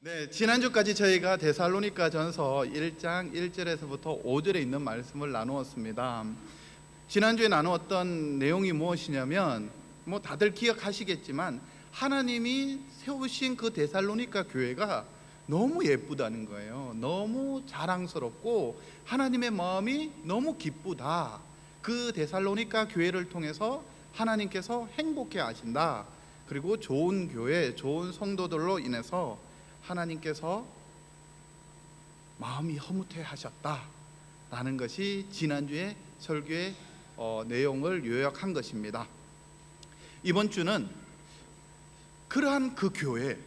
네, 지난주까지 저희가 데살로니가 전서 1장 1절에서부터 5절에 있는 말씀을 나누었습니다. 지난주에 나누었던 내용이 무엇이냐면 다들 기억하시겠지만 하나님이 세우신 그 데살로니가 교회가 너무 예쁘다는 거예요. 너무 자랑스럽고 하나님의 마음이 너무 기쁘다. 그 데살로니가 교회를 통해서 하나님께서 행복해 하신다. 그리고 좋은 교회, 좋은 성도들로 인해서 하나님께서 마음이 허무해 하셨다라는 것이 지난주에 설교의 내용을 요약한 것입니다. 이번 주는 그러한 그 교회,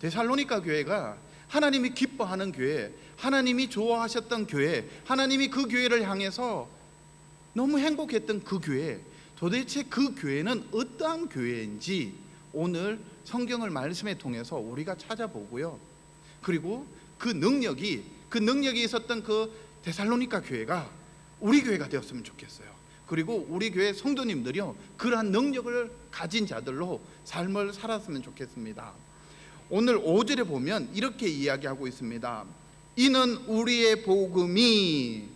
데살로니가 교회가 하나님이 기뻐하는 교회, 하나님이 좋아하셨던 교회, 하나님이 그 교회를 향해서 너무 행복했던 그 교회, 도대체 그 교회는 어떠한 교회인지 오늘 성경을 말씀에 통해서 우리가 찾아보고요. 그리고 그 능력이 있었던 그 데살로니가 교회가 우리 교회가 되었으면 좋겠어요. 그리고 우리 교회 성도님들이요, 그러한 능력을 가진 자들로 삶을 살았으면 좋겠습니다. 오늘 5절에 보면 이렇게 이야기하고 있습니다. 이는 우리의 복음이,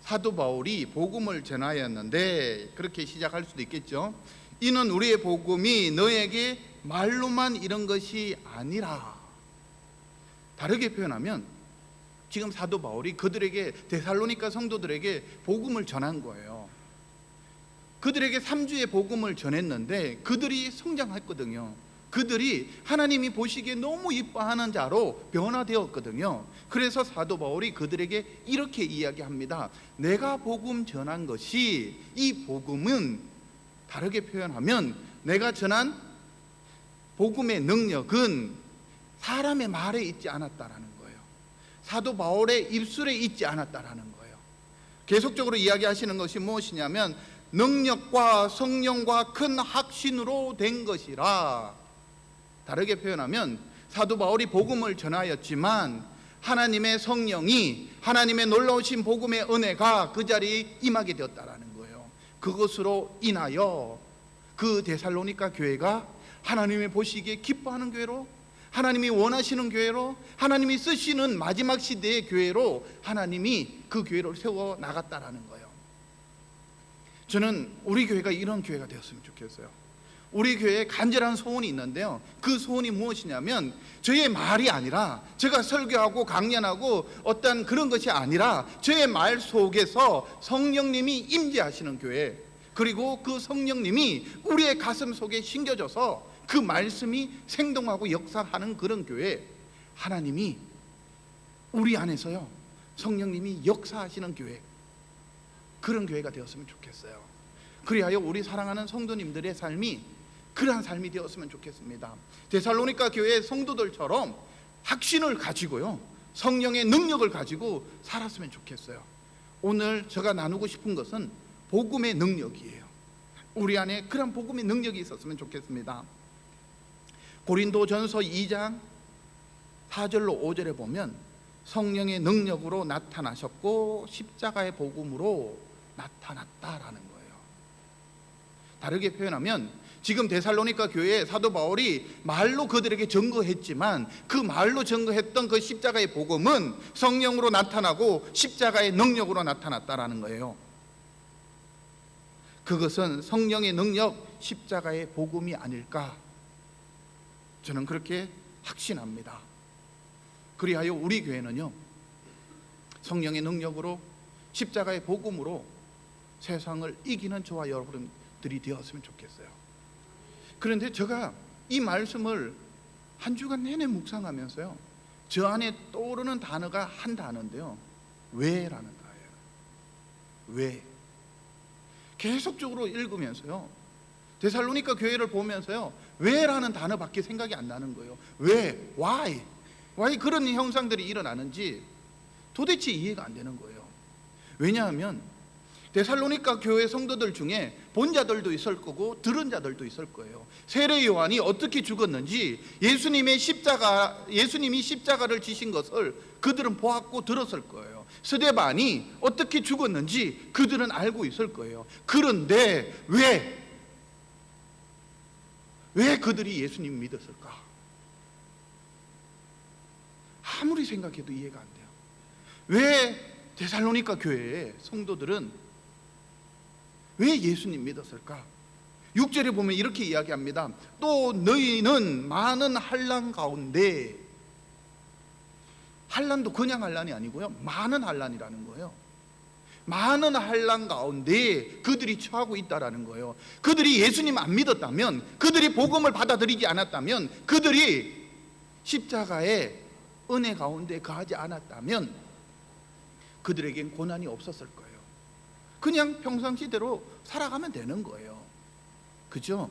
사도 바울이 복음을 전하였는데 그렇게 시작할 수도 있겠죠. 이는 우리의 복음이 너에게 말로만 이런 것이 아니라, 다르게 표현하면 지금 사도 바울이 그들에게, 데살로니가 성도들에게 복음을 전한 거예요. 그들에게 3주의 복음을 전했는데 그들이 성장했거든요. 그들이 하나님이 보시기에 너무 이뻐하는 자로 변화되었거든요. 그래서 사도 바울이 그들에게 이렇게 이야기합니다. 내가 복음 전한 것이, 이 복음은 다르게 표현하면 내가 전한 복음의 능력은 사람의 말에 있지 않았다라는 거예요. 사도 바울의 입술에 있지 않았다라는 거예요. 계속적으로 이야기하시는 것이 무엇이냐면 능력과 성령과 큰 확신으로 된 것이라. 다르게 표현하면 사도 바울이 복음을 전하였지만 하나님의 성령이, 하나님의 놀라우신 복음의 은혜가 그 자리에 임하게 되었다라는 거예요. 그것으로 인하여 그 데살로니가 교회가 하나님이 보시기에 기뻐하는 교회로, 하나님이 원하시는 교회로, 하나님이 쓰시는 마지막 시대의 교회로 하나님이 그 교회를 세워 나갔다라는 거예요. 저는 우리 교회가 이런 교회가 되었으면 좋겠어요. 우리 교회에 간절한 소원이 있는데요, 그 소원이 무엇이냐면 저의 말이 아니라, 제가 설교하고 강연하고 어떤 그런 것이 아니라 저의 말 속에서 성령님이 임재하시는 교회, 그리고 그 성령님이 우리의 가슴 속에 심겨져서 그 말씀이 생동하고 역사하는 그런 교회, 하나님이 우리 안에서요, 성령님이 역사하시는 교회, 그런 교회가 되었으면 좋겠어요. 그리하여 우리 사랑하는 성도님들의 삶이 그러한 삶이 되었으면 좋겠습니다. 데살로니가 교회의 성도들처럼 확신을 가지고요, 성령의 능력을 가지고 살았으면 좋겠어요. 오늘 제가 나누고 싶은 것은 복음의 능력이에요. 우리 안에 그런 복음의 능력이 있었으면 좋겠습니다. 고린도전서 2장 4절로 5절에 보면 성령의 능력으로 나타나셨고 십자가의 복음으로 나타났다라는 거예요. 다르게 표현하면 지금 데살로니가 교회에 사도 바울이 말로 그들에게 증거했지만 그 말로 증거했던 그 십자가의 복음은 성령으로 나타나고 십자가의 능력으로 나타났다라는 거예요. 그것은 성령의 능력, 십자가의 복음이 아닐까, 저는 그렇게 확신합니다. 그리하여 우리 교회는요, 성령의 능력으로 십자가의 복음으로 세상을 이기는 저와 여러분들이 되었으면 좋겠어요. 그런데 제가 이 말씀을 한 주간 내내 묵상하면서요, 저 안에 떠오르는 단어가 한 단어인데요, 왜라는 단어예요. 왜? 계속적으로 읽으면서요, 데살로니가 교회를 보면서요, 왜라는 단어밖에 생각이 안 나는 거예요. 왜? Why 그런 현상들이 일어나는지 도대체 이해가 안 되는 거예요. 왜냐하면 데살로니가 교회 성도들 중에 본 자들도 있을 거고 들은 자들도 있을 거예요. 세례 요한이 어떻게 죽었는지, 예수님이 십자가를 지신 것을 그들은 보았고 들었을 거예요. 스데반이 어떻게 죽었는지 그들은 알고 있을 거예요. 그런데 왜 그들이 예수님을 믿었을까? 아무리 생각해도 이해가 안 돼요. 왜 데살로니가 교회의 성도들은 왜 예수님 믿었을까? 6절에 보면 이렇게 이야기합니다. 또 너희는 많은 환난 가운데, 환난도 그냥 환난이 아니고요, 많은 환난이라는 거예요. 많은 환난 가운데 그들이 처하고 있다라는 거예요. 그들이 예수님 안 믿었다면, 그들이 복음을 받아들이지 않았다면, 그들이 십자가의 은혜 가운데 거하지 않았다면 그들에겐 고난이 없었을 거예요. 그냥 평상시대로 살아가면 되는 거예요. 그죠?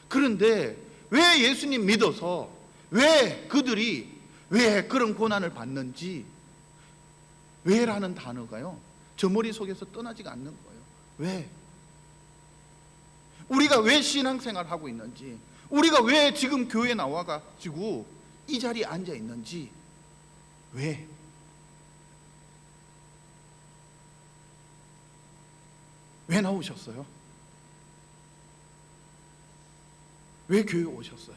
그런데 왜 예수님 믿어서 왜 그들이 왜 그런 고난을 받는지, 왜라는 단어가요, 저 머릿속에서 떠나지가 않는 거예요. 왜? 우리가 왜 신앙생활을 하고 있는지, 우리가 왜 지금 교회에 나와가지고 이 자리에 앉아 있는지, 왜? 왜 나오셨어요? 왜 교회에 오셨어요?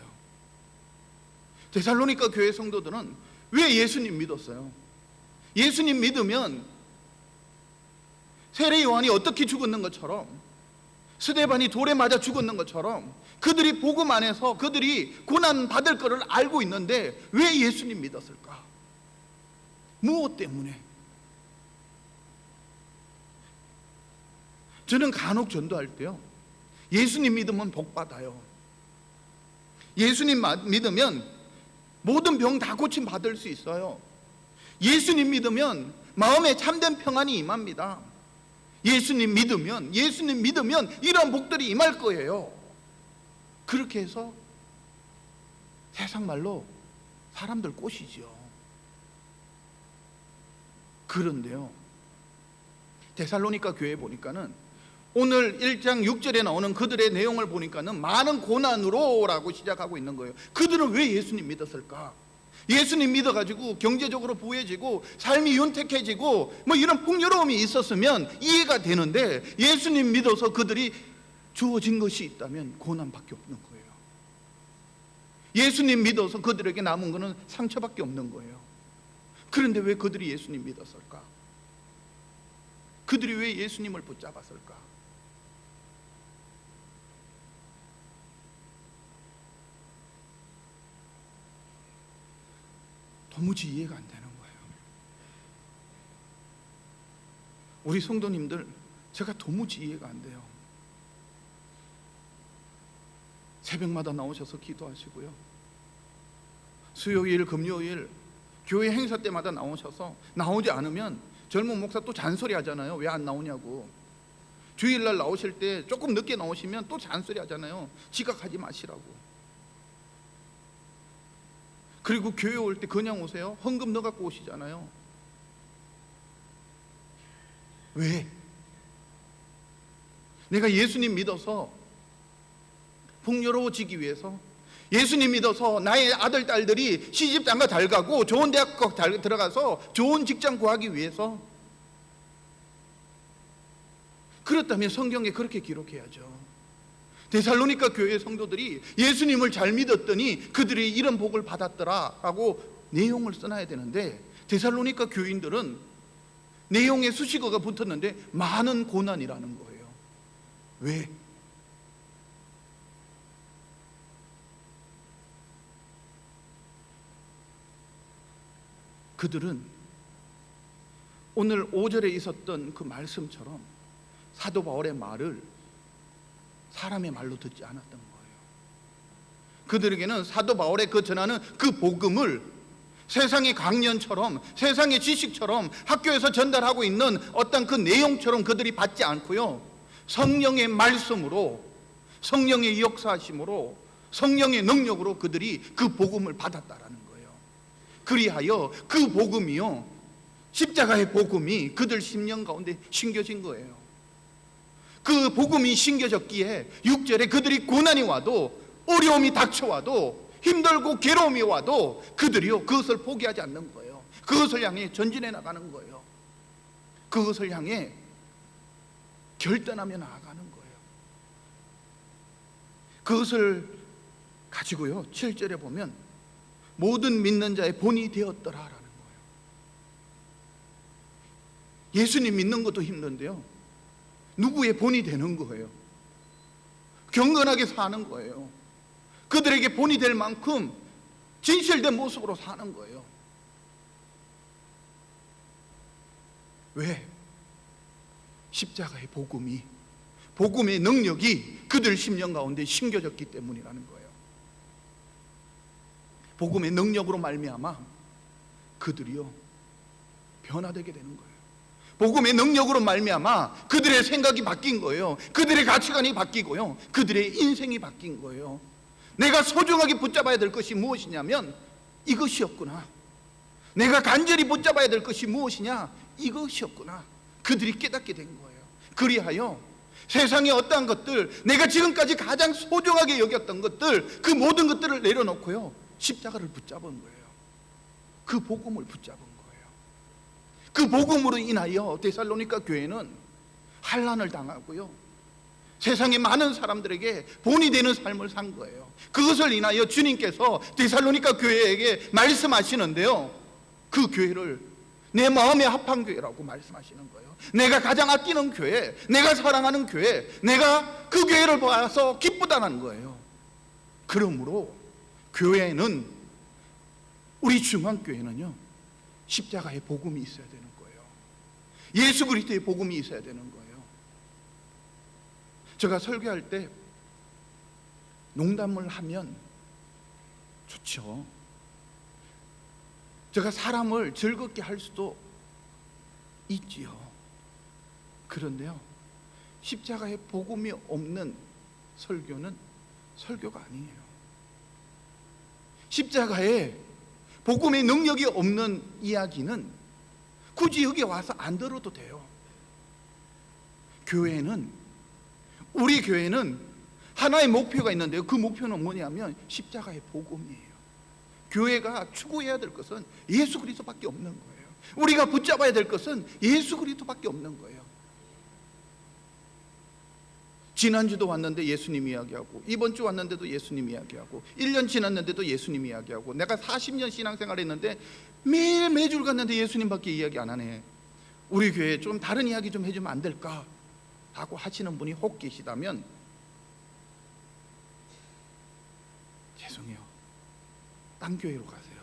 데살로니가 교회 성도들은 왜 예수님 믿었어요? 예수님 믿으면 세례 요한이 어떻게 죽었는 것처럼, 스데반이 돌에 맞아 죽었는 것처럼 그들이 복음 안에서 그들이 고난 받을 것을 알고 있는데 왜 예수님 믿었을까? 무엇 때문에? 저는 간혹 전도할 때요, 예수님 믿으면 복 받아요. 예수님 믿으면 모든 병 다 고침 받을 수 있어요. 예수님 믿으면 마음에 참된 평안이 임합니다. 예수님 믿으면 이런 복들이 임할 거예요. 그렇게 해서 세상 말로 사람들 꼬시죠. 그런데요, 데살로니가 교회에 보니까는 오늘 1장 6절에 나오는 그들의 내용을 보니까는 많은 고난으로 라고 시작하고 있는 거예요. 그들은 왜 예수님 믿었을까? 예수님 믿어가지고 경제적으로 부해지고 삶이 윤택해지고 뭐 이런 풍요로움이 있었으면 이해가 되는데, 예수님 믿어서 그들이 주어진 것이 있다면 고난밖에 없는 거예요. 예수님 믿어서 그들에게 남은 것은 상처밖에 없는 거예요. 그런데 왜 그들이 예수님 믿었을까? 그들이 왜 예수님을 붙잡았을까? 도무지 이해가 안 되는 거예요. 우리 성도님들, 제가 도무지 이해가 안 돼요. 새벽마다 나오셔서 기도하시고요, 수요일, 금요일 교회 행사 때마다 나오셔서, 나오지 않으면 젊은 목사 또 잔소리 하잖아요. 왜 안 나오냐고. 주일날 나오실 때 조금 늦게 나오시면 또 잔소리 하잖아요. 지각하지 마시라고. 그리고 교회 올 때 그냥 오세요? 헌금 넣어 갖고 오시잖아요. 왜? 내가 예수님 믿어서 풍요로워지기 위해서, 예수님 믿어서 나의 아들, 딸들이 시집 장가 잘 가고 좋은 대학 들어가서 좋은 직장 구하기 위해서, 그렇다면 성경에 그렇게 기록해야죠. 데살로니가 교회 성도들이 예수님을 잘 믿었더니 그들이 이런 복을 받았더라 라고 내용을 써놔야 되는데, 데살로니가 교인들은 내용에 수식어가 붙었는데 많은 고난이라는 거예요. 왜? 그들은 오늘 5절에 있었던 그 말씀처럼 사도 바울의 말을 사람의 말로 듣지 않았던 거예요. 그들에게는 사도 바울의 그 전하는 그 복음을 세상의 강연처럼, 세상의 지식처럼, 학교에서 전달하고 있는 어떤 그 내용처럼 그들이 받지 않고요, 성령의 말씀으로, 성령의 역사하심으로, 성령의 능력으로 그들이 그 복음을 받았다라는 거예요. 그리하여 그 복음이요, 십자가의 복음이 그들 심령 가운데 심겨진 거예요. 그 복음이 심겨졌기에 6절에 그들이 고난이 와도, 어려움이 닥쳐와도, 힘들고 괴로움이 와도 그들이요 그것을 포기하지 않는 거예요. 그것을 향해 전진해 나가는 거예요. 그것을 향해 결단하며 나아가는 거예요. 그것을 가지고요 7절에 보면 모든 믿는 자의 본이 되었더라라는 거예요. 예수님 믿는 것도 힘든데요, 누구의 본이 되는 거예요. 경건하게 사는 거예요. 그들에게 본이 될 만큼 진실된 모습으로 사는 거예요. 왜? 십자가의 복음의 능력이 그들 심령 가운데 심겨졌기 때문이라는 거예요. 복음의 능력으로 말미암아 그들이요 변화되게 되는 거예요. 복음의 능력으로 말미암아 그들의 생각이 바뀐 거예요. 그들의 가치관이 바뀌고요, 그들의 인생이 바뀐 거예요. 내가 소중하게 붙잡아야 될 것이 무엇이냐면 이것이었구나. 내가 간절히 붙잡아야 될 것이 무엇이냐, 이것이었구나. 그들이 깨닫게 된 거예요. 그리하여 세상의 어떠한 것들, 내가 지금까지 가장 소중하게 여겼던 것들, 그 모든 것들을 내려놓고요 십자가를 붙잡은 거예요. 그 복음을 붙잡은 거예요. 그 복음으로 인하여 데살로니가 교회는 환난을 당하고요, 세상의 많은 사람들에게 본이 되는 삶을 산 거예요. 그것을 인하여 주님께서 데살로니가 교회에게 말씀하시는데요, 그 교회를 내 마음에 합한 교회라고 말씀하시는 거예요. 내가 가장 아끼는 교회, 내가 사랑하는 교회, 내가 그 교회를 봐서 기쁘다는 거예요. 그러므로 교회는, 우리 중앙교회는요 십자가의 복음이 있어야 되는 거예요. 예수 그리스도의 복음이 있어야 되는 거예요. 제가 설교할 때 농담을 하면 좋죠. 제가 사람을 즐겁게 할 수도 있지요. 그런데요, 십자가의 복음이 없는 설교는 설교가 아니에요. 십자가에 복음의 능력이 없는 이야기는 굳이 여기 와서 안 들어도 돼요. 우리 교회는 하나의 목표가 있는데요, 그 목표는 뭐냐면 십자가의 복음이에요. 교회가 추구해야 될 것은 예수 그리스도밖에 없는 거예요. 우리가 붙잡아야 될 것은 예수 그리스도밖에 없는 거예요. 지난주도 왔는데 예수님 이야기하고, 이번 주 왔는데도 예수님 이야기하고, 1년 지났는데도 예수님 이야기하고, 내가 40년 신앙생활 했는데 매주 갔는데 예수님밖에 이야기 안 하네. 우리 교회에 좀 다른 이야기 좀 해주면 안 될까 하고 하시는 분이 혹 계시다면 죄송해요, 딴 교회로 가세요.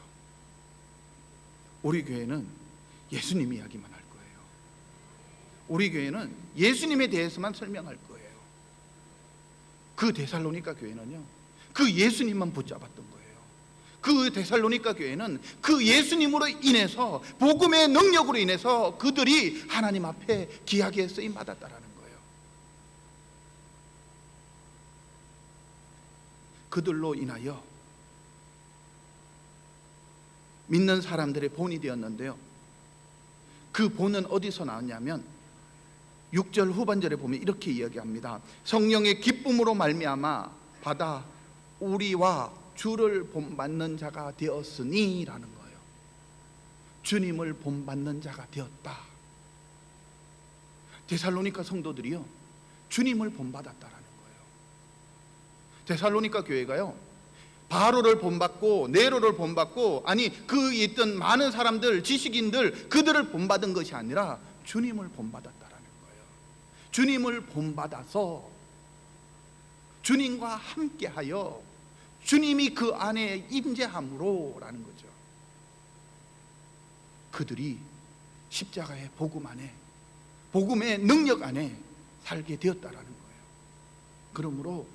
우리 교회는 예수님 이야기만 할 거예요. 우리 교회는 예수님에 대해서만 설명할 거예요. 그 데살로니가 교회는요 그 예수님만 붙잡았던 거예요. 그 데살로니가 교회는 그 예수님으로 인해서, 복음의 능력으로 인해서 그들이 하나님 앞에 귀하게 쓰임 받았다라는 거예요. 그들로 인하여 믿는 사람들의 본이 되었는데요, 그 본은 어디서 나왔냐면 6절 후반절에 보면 이렇게 이야기합니다. 성령의 기쁨으로 말미암아 받아 우리와 주를 본받는 자가 되었으니 라는 거예요. 주님을 본받는 자가 되었다. 데살로니가 성도들이요 주님을 본받았다라는 거예요. 데살로니가 교회가요 바로를 본받고 네로를 본받고, 아니 그 있던 많은 사람들, 지식인들, 그들을 본받은 것이 아니라 주님을 본받았다라는 거예요. 주님을 본받아서 주님과 함께하여 주님이 그 안에 임재함으로 라는 거죠. 그들이 십자가의 복음 안에, 복음의 능력 안에 살게 되었다라는 거예요. 그러므로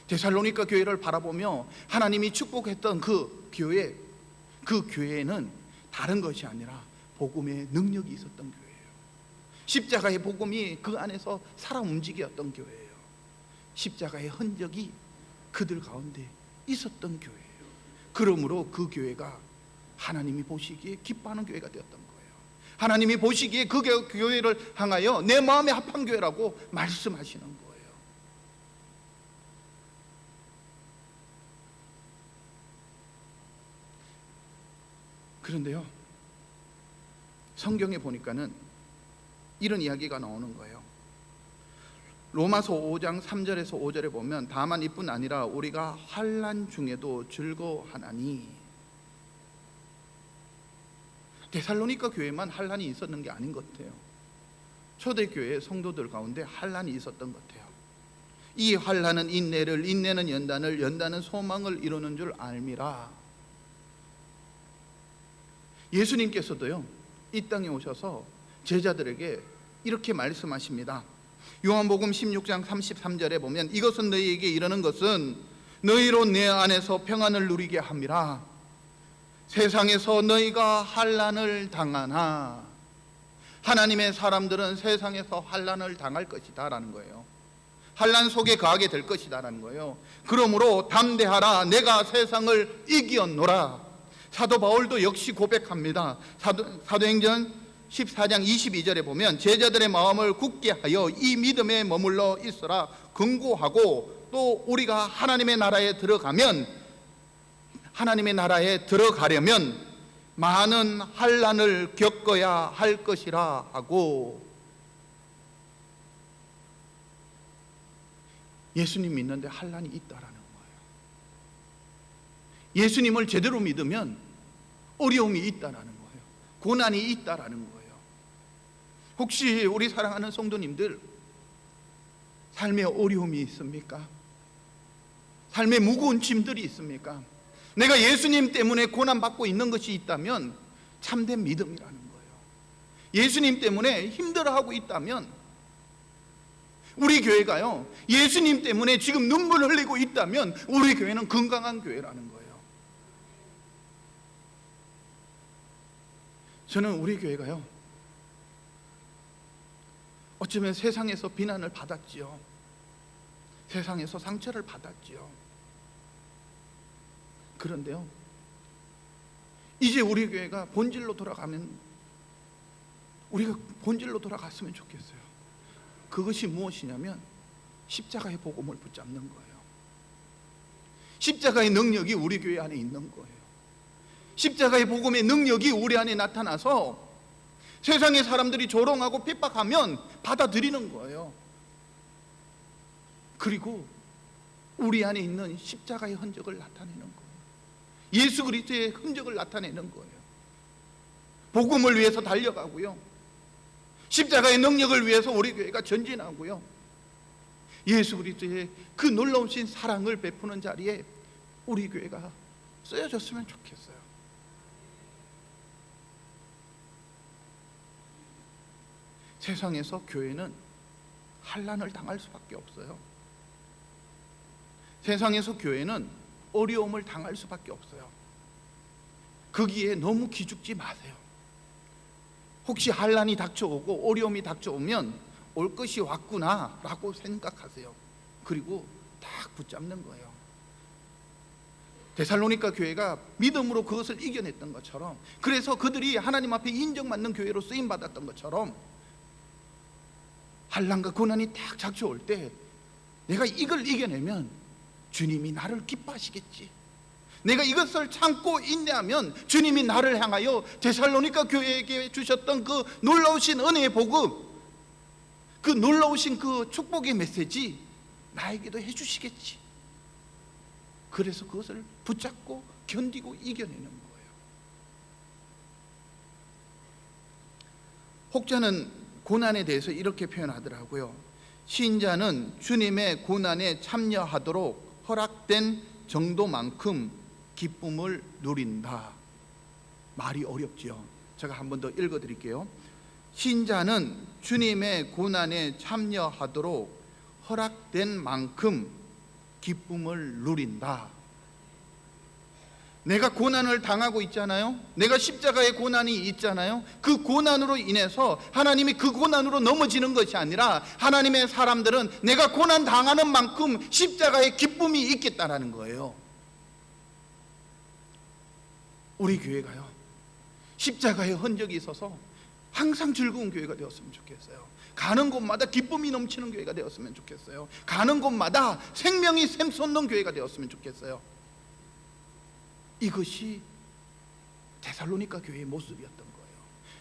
데살로니가 교회를 바라보며 하나님이 축복했던 그 교회, 그 교회는 다른 것이 아니라 복음의 능력이 있었던 교회예요. 십자가의 복음이 그 안에서 살아 움직였던 교회예요. 십자가의 흔적이 그들 가운데 있었던 교회예요. 그러므로 그 교회가 하나님이 보시기에 기뻐하는 교회가 되었던 거예요. 하나님이 보시기에 그 교회를 향하여 내 마음에 합한 교회라고 말씀하시는 거예요. 그런데요, 성경에 보니까는 이런 이야기가 나오는 거예요. 로마서 5장 3절에서 5절에 보면 다만 이뿐 아니라 우리가 환난 중에도 즐거워하나니, 데살로니가 교회만 환란이 있었는 게 아닌 것 같아요. 초대교회 성도들 가운데 환란이 있었던 것 같아요. 이 환란은 인내를, 인내는 연단을, 연단은 소망을 이루는 줄 알미라. 예수님께서도요, 이 땅에 오셔서 제자들에게 이렇게 말씀하십니다. 요한복음 16장 33절에 보면, 이것은 너희에게 이르는 것은 너희로 내 안에서 평안을 누리게 함이라. 세상에서 너희가 환난을 당하나, 하나님의 사람들은 세상에서 환난을 당할 것이다 라는 거예요. 환난 속에 거하게 될 것이다 라는 거예요. 그러므로 담대하라, 내가 세상을 이기었노라. 사도 바울도 역시 고백합니다. 사도행전 14장 22절에 보면, 제자들의 마음을 굳게 하여 이 믿음에 머물러 있으라 긍고하고, 또 우리가 하나님의 나라에 들어가려면 많은 환난을 겪어야 할 것이라 하고, 예수님 믿는데 환난이 있다라는 거예요. 예수님을 제대로 믿으면 어려움이 있다라는 거예요. 고난이 있다라는 거예요. 혹시 우리 사랑하는 성도님들, 삶에 어려움이 있습니까? 삶에 무거운 짐들이 있습니까? 내가 예수님 때문에 고난받고 있는 것이 있다면 참된 믿음이라는 거예요. 예수님 때문에 힘들어하고 있다면, 우리 교회가요, 예수님 때문에 지금 눈물을 흘리고 있다면 우리 교회는 건강한 교회라는 거예요. 저는 우리 교회가요, 어쩌면 세상에서 비난을 받았지요. 세상에서 상처를 받았지요. 그런데요, 이제 우리 교회가 본질로 돌아가면, 우리가 본질로 돌아갔으면 좋겠어요. 그것이 무엇이냐면 십자가의 복음을 붙잡는 거예요. 십자가의 능력이 우리 교회 안에 있는 거예요. 십자가의 복음의 능력이 우리 안에 나타나서 세상의 사람들이 조롱하고 핍박하면 받아들이는 거예요. 그리고 우리 안에 있는 십자가의 흔적을 나타내는 거예요. 예수 그리스도의 흔적을 나타내는 거예요. 복음을 위해서 달려가고요, 십자가의 능력을 위해서 우리 교회가 전진하고요, 예수 그리스도의 그 놀라우신 사랑을 베푸는 자리에 우리 교회가 쓰여졌으면 좋겠어요. 세상에서 교회는 환난을 당할 수밖에 없어요. 세상에서 교회는 어려움을 당할 수밖에 없어요. 거기에 너무 기죽지 마세요. 혹시 환난이 닥쳐오고 어려움이 닥쳐오면 올 것이 왔구나 라고 생각하세요. 그리고 딱 붙잡는 거예요. 데살로니가 교회가 믿음으로 그것을 이겨냈던 것처럼, 그래서 그들이 하나님 앞에 인정받는 교회로 쓰임받았던 것처럼, 환난과 고난이 딱 닥쳐올 때 내가 이걸 이겨내면 주님이 나를 기뻐하시겠지, 내가 이것을 참고 인내하면 주님이 나를 향하여 데살로니가 교회에게 주셨던 그 놀라우신 은혜의 복음, 그 놀라우신 그 축복의 메시지 나에게도 해주시겠지. 그래서 그것을 붙잡고 견디고 이겨내는 거예요. 혹자는 고난에 대해서 이렇게 표현하더라고요. 신자는 주님의 고난에 참여하도록 허락된 정도만큼 기쁨을 누린다. 말이 어렵지요. 제가 한 번 더 읽어드릴게요. 신자는 주님의 고난에 참여하도록 허락된 만큼 기쁨을 누린다. 내가 고난을 당하고 있잖아요. 내가 십자가의 고난이 있잖아요. 그 고난으로 인해서 하나님이 그 고난으로 넘어지는 것이 아니라, 하나님의 사람들은 내가 고난 당하는 만큼 십자가의 기쁨이 있겠다라는 거예요. 우리 교회가요, 십자가의 흔적이 있어서 항상 즐거운 교회가 되었으면 좋겠어요. 가는 곳마다 기쁨이 넘치는 교회가 되었으면 좋겠어요. 가는 곳마다 생명이 샘솟는 교회가 되었으면 좋겠어요. 이것이 데살로니가 교회의 모습이었던 거예요.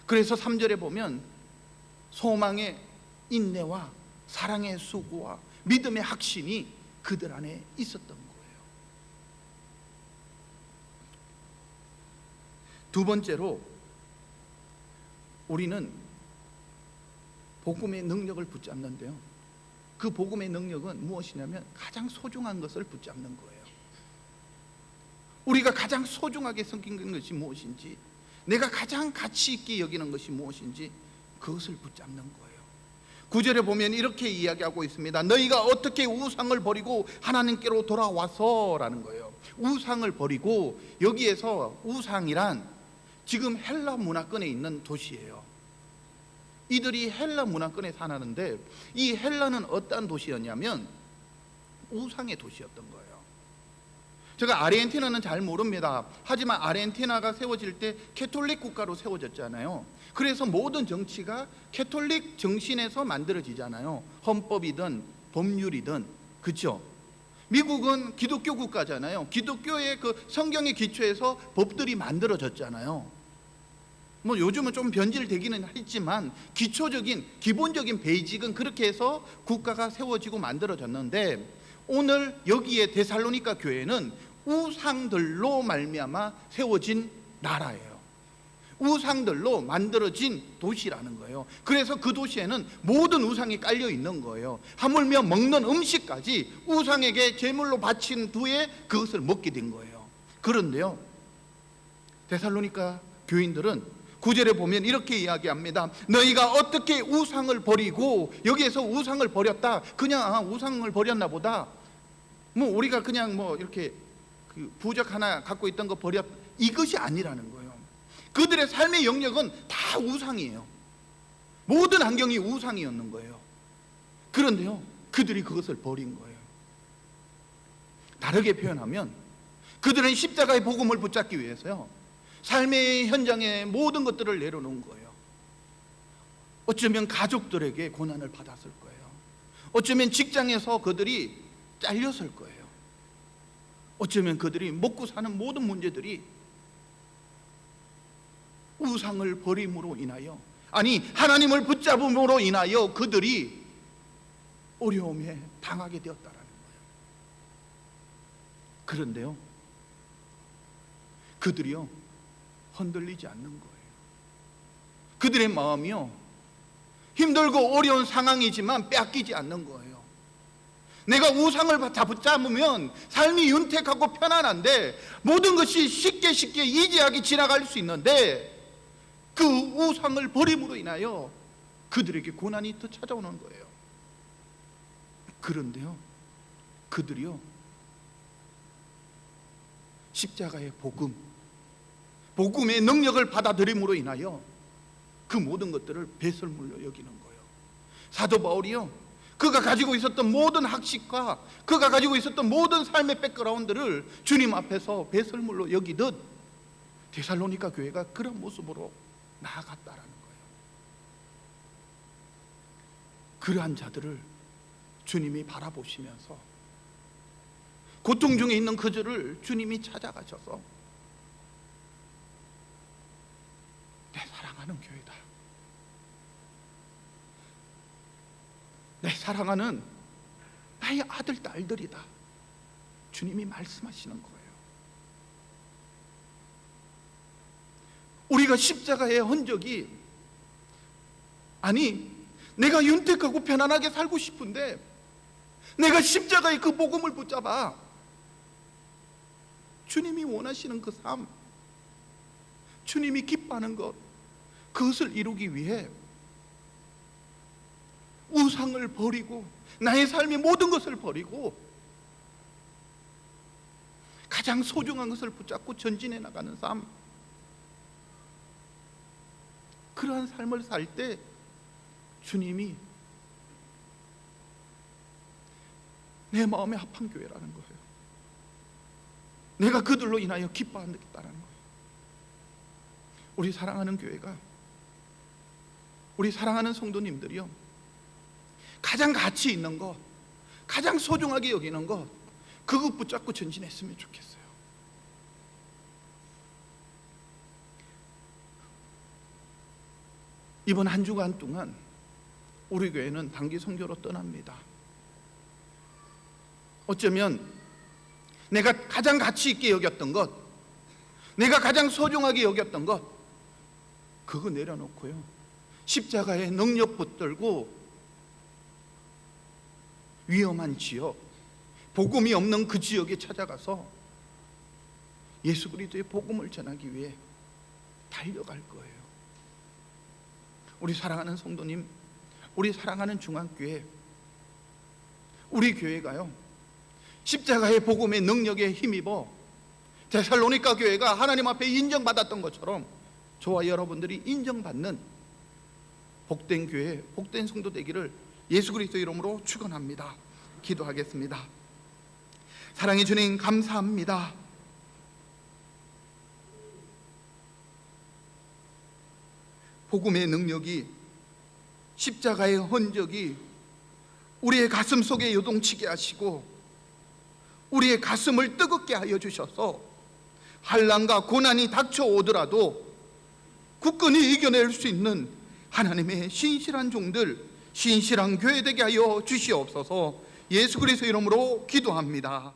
그래서 3절에 보면 소망의 인내와 사랑의 수고와 믿음의 확신이 그들 안에 있었던 거예요. 두 번째로 우리는 복음의 능력을 붙잡는데요, 그 복음의 능력은 무엇이냐면 가장 소중한 것을 붙잡는 거예요. 우리가 가장 소중하게 섬기는 것이 무엇인지, 내가 가장 가치 있게 여기는 것이 무엇인지 그것을 붙잡는 거예요. 9절에 보면 이렇게 이야기하고 있습니다. 너희가 어떻게 우상을 버리고 하나님께로 돌아와서 라는 거예요. 우상을 버리고, 여기에서 우상이란 지금 헬라 문화권에 있는 도시예요. 이들이 헬라 문화권에 사는데, 이 헬라는 어떠한 도시였냐면 우상의 도시였던 거예요. 제가 아르헨티나는 잘 모릅니다. 하지만 아르헨티나가 세워질 때 캐톨릭 국가로 세워졌잖아요. 그래서 모든 정치가 캐톨릭 정신에서 만들어지잖아요. 헌법이든 법률이든. 그렇죠? 미국은 기독교 국가잖아요. 기독교의 그 성경의 기초에서 법들이 만들어졌잖아요. 뭐 요즘은 좀 변질되기는 했지만 기초적인 기본적인 베이직은 그렇게 해서 국가가 세워지고 만들어졌는데, 오늘 여기에 데살로니가 교회는 우상들로 말미암아 세워진 나라예요. 우상들로 만들어진 도시라는 거예요. 그래서 그 도시에는 모든 우상이 깔려 있는 거예요. 하물며 먹는 음식까지 우상에게 제물로 바친 뒤에 그것을 먹게 된 거예요. 그런데요, 데살로니가 교인들은 9절에 보면 이렇게 이야기합니다. 너희가 어떻게 우상을 버리고, 여기에서 우상을 버렸다, 그냥 우상을 버렸나 보다, 뭐 우리가 그냥 뭐 이렇게 그 부적 하나 갖고 있던 거 버렸, 이것이 아니라는 거예요. 그들의 삶의 영역은 다 우상이에요. 모든 환경이 우상이었는 거예요. 그런데요, 그들이 그것을 버린 거예요. 다르게 표현하면 그들은 십자가의 복음을 붙잡기 위해서요, 삶의 현장에 모든 것들을 내려놓은 거예요. 어쩌면 가족들에게 고난을 받았을 거예요. 어쩌면 직장에서 그들이 잘렸을 거예요. 어쩌면 그들이 먹고 사는 모든 문제들이 우상을 버림으로 인하여, 아니 하나님을 붙잡음으로 인하여 그들이 어려움에 당하게 되었다라는 거예요. 그런데요, 그들이요 흔들리지 않는 거예요. 그들의 마음이요 힘들고 어려운 상황이지만 빼앗기지 않는 거예요. 내가 우상을 다 붙잡으면 삶이 윤택하고 편안한데, 모든 것이 쉽게 이지하게 지나갈 수 있는데, 그 우상을 버림으로 인하여 그들에게 고난이 더 찾아오는 거예요. 그런데요, 그들이요 십자가의 복음의 능력을 받아들임으로 인하여 그 모든 것들을 배설물로 여기는 거예요. 사도 바울이요, 그가 가지고 있었던 모든 학식과 그가 가지고 있었던 모든 삶의 백그라운드를 주님 앞에서 배설물로 여기듯 데살로니가 교회가 그런 모습으로 나아갔다라는 거예요. 그러한 자들을 주님이 바라보시면서, 고통 중에 있는 그들을 주님이 찾아가셔서 내 사랑하는 교회다, 내 사랑하는 나의 아들 딸들이다, 주님이 말씀하시는 거예요. 우리가 십자가의 흔적이, 아니 내가 윤택하고 편안하게 살고 싶은데 내가 십자가의 그 복음을 붙잡아 주님이 원하시는 그 삶, 주님이 기뻐하는 것, 그것을 이루기 위해 우상을 버리고 나의 삶의 모든 것을 버리고 가장 소중한 것을 붙잡고 전진해 나가는 삶, 그러한 삶을 살 때 주님이 내 마음에 합한 교회라는 거예요. 내가 그들로 인하여 기뻐하겠다는 거예요. 우리 사랑하는 교회가, 우리 사랑하는 성도님들이요, 가장 가치 있는 것, 가장 소중하게 여기는 것, 그것 붙잡고 전진했으면 좋겠어요. 이번 한 주간 동안 우리 교회는 단기 선교로 떠납니다. 어쩌면 내가 가장 가치 있게 여겼던 것, 내가 가장 소중하게 여겼던 것, 그거 내려놓고요, 십자가의 능력 붙들고 위험한 지역, 복음이 없는 그 지역에 찾아가서 예수 그리스도의 복음을 전하기 위해 달려갈 거예요. 우리 사랑하는 성도님, 우리 사랑하는 중앙교회, 우리 교회가요, 십자가의 복음의 능력에 힘입어 데살로니가 교회가 하나님 앞에 인정받았던 것처럼 저와 여러분들이 인정받는 복된 교회, 복된 성도 되기를 예수 그리스도 이름으로 축원합니다. 기도하겠습니다. 사랑해 주님, 감사합니다. 복음의 능력이, 십자가의 흔적이 우리의 가슴 속에 요동치게 하시고 우리의 가슴을 뜨겁게 하여 주셔서 환난과 고난이 닥쳐오더라도 굳건히 이겨낼 수 있는 하나님의 신실한 종들, 신실한 교회 되게 하여 주시옵소서. 예수 그리스도 이름으로 기도합니다.